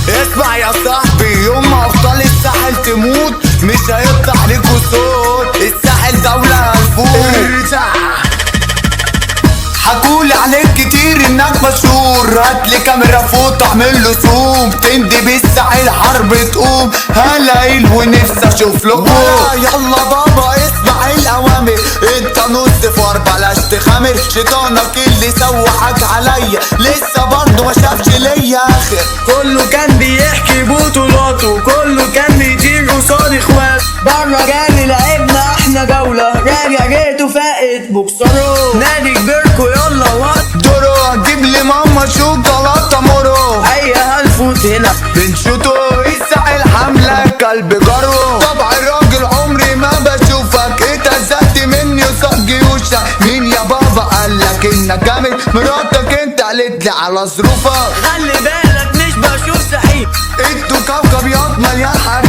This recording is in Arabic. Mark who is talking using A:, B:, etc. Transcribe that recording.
A: اسمع يا صاحبي، يوم ما ابطال الساحل تموت مش هيطلع ليكوا صوت. الساحل دولة هنفوت. حكولي عليك كتير انك مشهور، هاتلي كاميرا فوق اعمل له زوم، تندي بالساحل حرب تقوم. هلاقيل ونفسي اشوف لكم. يلا بابا اسمع الاوامر، انت نص فار بلاش تخامر. شيطانك اللي سوحك عليا لسه برضه ما شافش ليا اخر.
B: كله كان بيحكي بطولاته، كله كان بيطير قصاد اخواته. بره جالي لعبنا احنا جولة، راجع جيته فائت بوكسره. نادي كبيركو يلا وات
A: دورو، هتجيب لي ماما شوكولاته مورو.
B: ايوه هنفوت هنا
A: بنشوتو الساحل حملة كلب جرو. طبع الراجل عمري ما بشوفك، اتهزقت مني وصق جيوشك. مين يا بابا قالك انك جامد؟ مراتك انت قالت لي على ظروفك.
B: خلي بالك مش بشوف سحيب.
A: انتوا كوكب ياض مليان حريق.